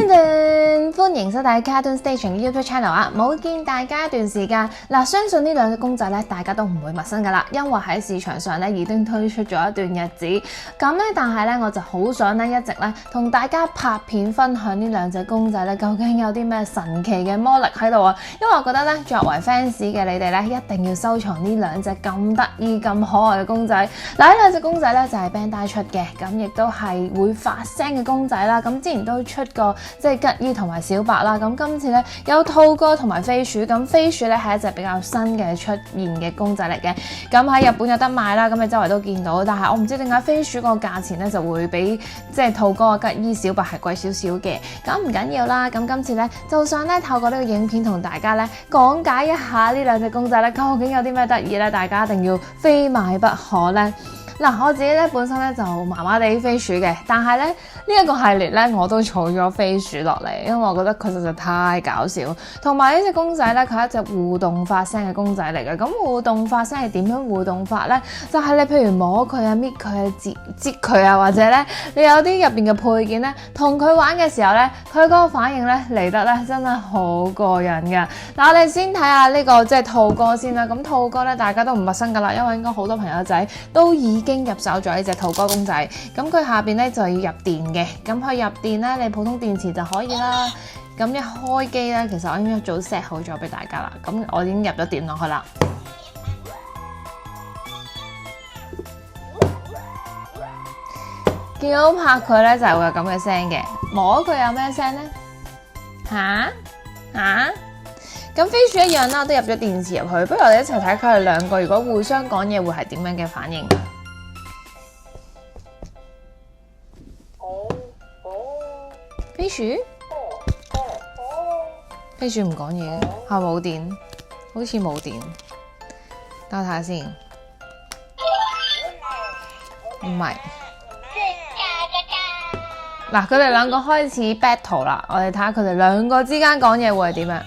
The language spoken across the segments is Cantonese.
歡迎收睇 Cartoon Station YouTube Channel 啊！冇見大家一段時間嗱，相信呢兩隻公仔咧，大家都唔會陌生噶啦，因為喺市場上咧已經推出咗一段日子。咁咧，但係咧，我就好想咧一直咧同大家拍片分享呢兩隻公仔咧，究竟有啲咩神奇嘅魔力喺度啊！因為我覺得咧，作為 fans 嘅你哋咧，一定要收藏呢兩隻咁得意、咁可愛嘅公仔。嗱，呢兩隻公仔咧就係 Bandai 出嘅，咁亦都係會發聲嘅公仔啦。咁之前都出過即係吉伊同埋小白啦。咁今次咧有兔哥同埋飛鼠。咁飛鼠咧係一隻比較新嘅出現嘅公仔嚟嘅。咁喺日本有得賣啦，咁你周圍都見到。但係我唔知點解飛鼠個價錢咧就會比即係兔哥、吉伊、小白係貴少少嘅。咁唔緊要啦。咁今次咧就想咧透過呢個影片同大家咧講解一下呢兩隻公仔咧究竟有啲咩得意咧，大家一定要非買不可咧。嗱，我自己咧本身咧就麻麻地飛鼠嘅，但係咧呢一個系列咧我都儲咗飛鼠落嚟，因為我覺得佢實在太搞笑，同埋呢隻公仔咧佢係一隻互動發聲嘅公仔嚟嘅。咁互動發聲係點樣互動法咧？就係你譬如摸佢啊、搣佢啊、擠佢啊，或者咧你有啲入邊嘅配件咧，同佢玩嘅時候咧，佢嗰個反應咧嚟得咧真係好過癮㗎。嗱，我哋先睇下呢個即係兔哥先啦。咁兔哥咧大家都唔陌生㗎啦，因為應該好多朋友仔都已經入手咗呢隻兔哥公仔。咁佢下邊咧就要入電嘅，咁佢入電咧你普通電池就可以啦。咁一開機咧，其實我已經一早 set 好咗俾大家啦。咁我已經入咗電落去啦。見到拍佢咧就係會有咁嘅聲嘅，摸佢有咩聲咧？咁飛鼠一樣啦，都入咗電池入去。不如我哋一齊睇佢哋兩個如果互相講嘢會係點樣嘅反應？飛鼠唔講嘢，係冇電，好似冇電。等我睇下先，唔係。嗱，佢哋兩個開始 battle 啦，我哋睇下佢哋兩個之間講嘢會係點啊？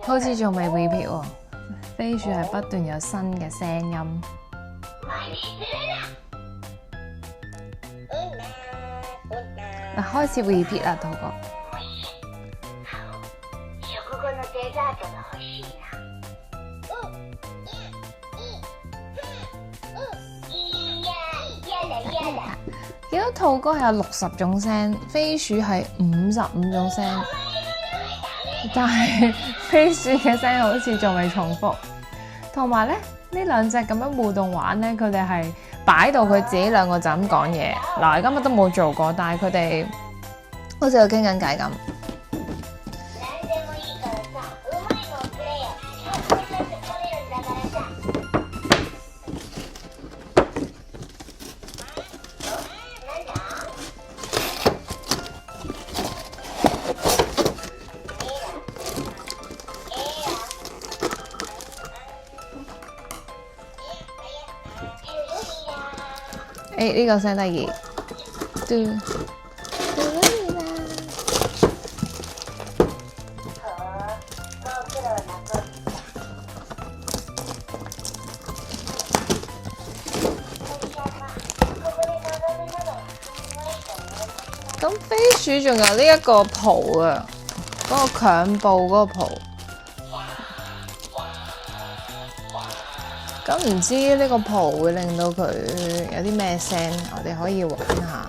好似仲未 repeat 喎，飛鼠係不斷有新嘅聲音。嗱，開始 repeat 啦，兔哥。見到兔哥係有60種聲，飛鼠係55種聲。但係飛鼠嘅聲好似仲未重複，同埋咧呢兩隻咁樣互動玩咧，佢哋係擺到佢自己兩個就咁講嘢。嗱，今日都冇做過，但係佢哋好似喺度傾緊偈咁。呢個聲得意，咁飛鼠仲有呢一個蒲啊，嗰個強暴嗰個蒲。咁唔知呢個蒲會令到佢有啲咩聲，我哋可以玩下。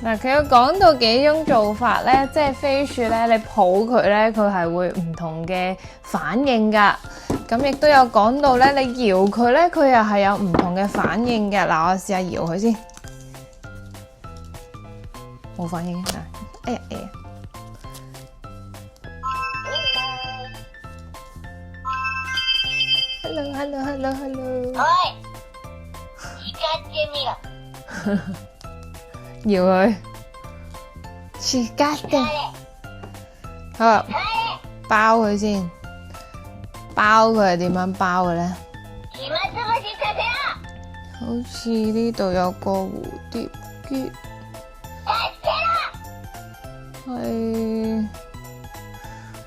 嗱，佢有講到幾種做法咧，即係飛鼠咧，你抱佢咧，佢係會唔同嘅反應㗎。咁亦都有講到咧，你搖佢咧，佢又係有唔同嘅反應嘅。嗱，我試下搖佢先，冇反應啊！哎呀哎呀 ！Hello hello hello hello。搖佢，切加嘅。好，包佢先。包佢係點樣包嘅咧？好似呢度有個蝴蝶結，係，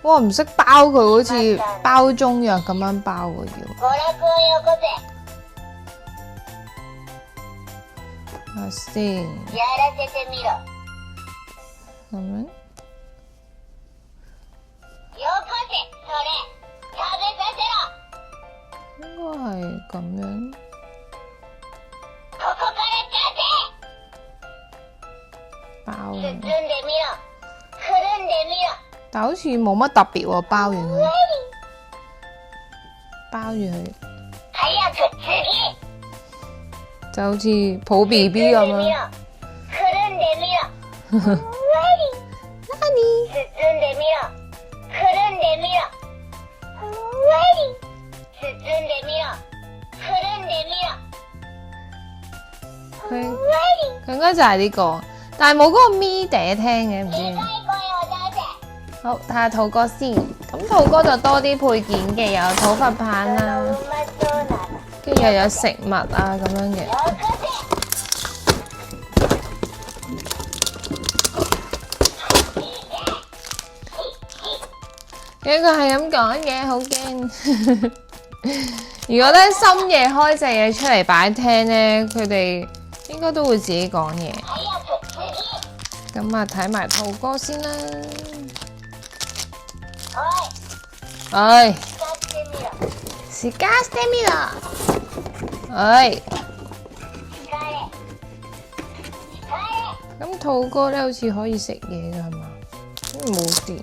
我唔識包佢，好似包中藥咁樣包嘅要。睇下先。咁樣。應該係咁樣，包，但好似冇乜特別喎，包完佢，包完佢，就好似抱 BB 咁樣。佢應該就係呢個，但係冇嗰個咪嗲聽嘅，唔知。好，睇下兔哥先。咁兔哥就多啲配件嘅，有土佛棒啦，跟住又有食物啊咁樣嘅。佢係咁講嘢，好驚。如果咧深夜開隻嘢出嚟擺廳咧，佢哋應該都會自己講嘢。咁啊，睇埋兔哥先啦。時間してみろ。咁兔哥咧好似可以食嘢㗎係嘛？冇電。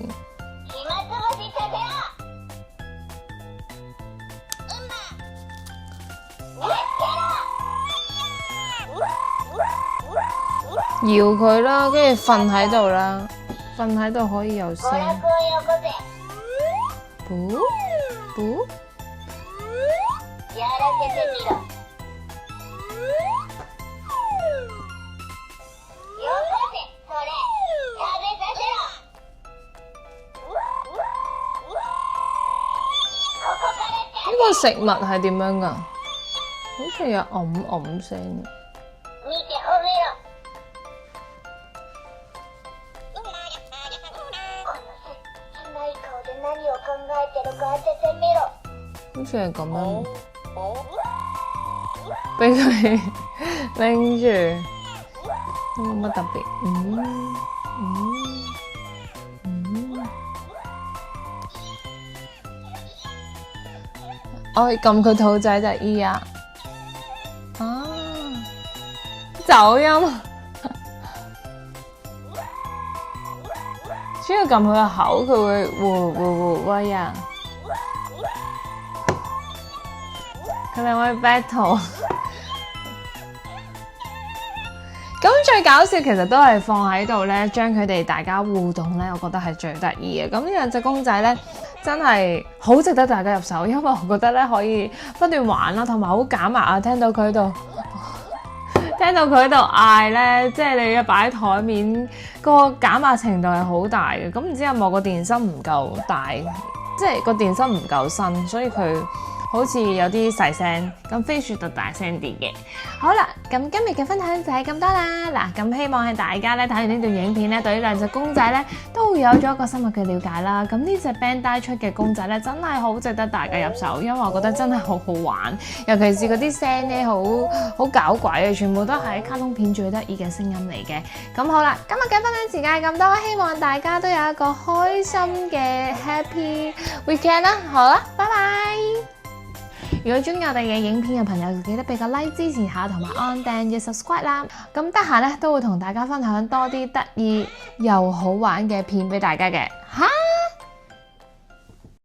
搖佢啦，跟住瞓喺度啦，瞓喺度可以有聲。噗噗。呢個食物係點樣㗎？好似有嗡聲。好似係咁樣，俾佢拎住，都冇乜特別。我可以撳佢肚仔就係啊，走音。只要撳佢個口，佢會呼威啊！佢哋會 battle。咁最搞笑其實都係放喺度咧，將佢哋大家互動咧，我覺得係最得意嘅。咁呢兩隻公仔咧，真係好值得大家入手，因為我覺得咧可以不斷玩啦，同埋好減壓啊！聽到佢喺度嗌咧，即係你一擺喺台面，個減壓程度係好大嘅。咁唔知有冇個電芯唔夠大，即係個電芯唔夠新，所以佢好似有啲細聲，咁飛雪就大聲啲嘅。好啦，咁今日嘅分享就係咁多啦。嗱，咁希望係大家咧睇完呢段影片咧，對呢兩隻公仔咧都會有咗一個深入嘅了解啦。咁呢隻 Bandai 出嘅公仔咧，真係好值得大家入手，因為我覺得真係好好玩，尤其是嗰啲聲咧好搞鬼嘅，全部都係卡通片最得意嘅聲音嚟嘅。咁好啦，今日嘅分享時間係咁多，希望大家都有一個開心嘅 Happy Weekend 啦。好啦，拜拜。如果中意我哋嘅影片嘅朋友，記得俾個 like 支持下，同埋按訂閱 subscribe 啦。咁得閒咧都會同大家分享多啲得意又好玩嘅片俾大家嘅。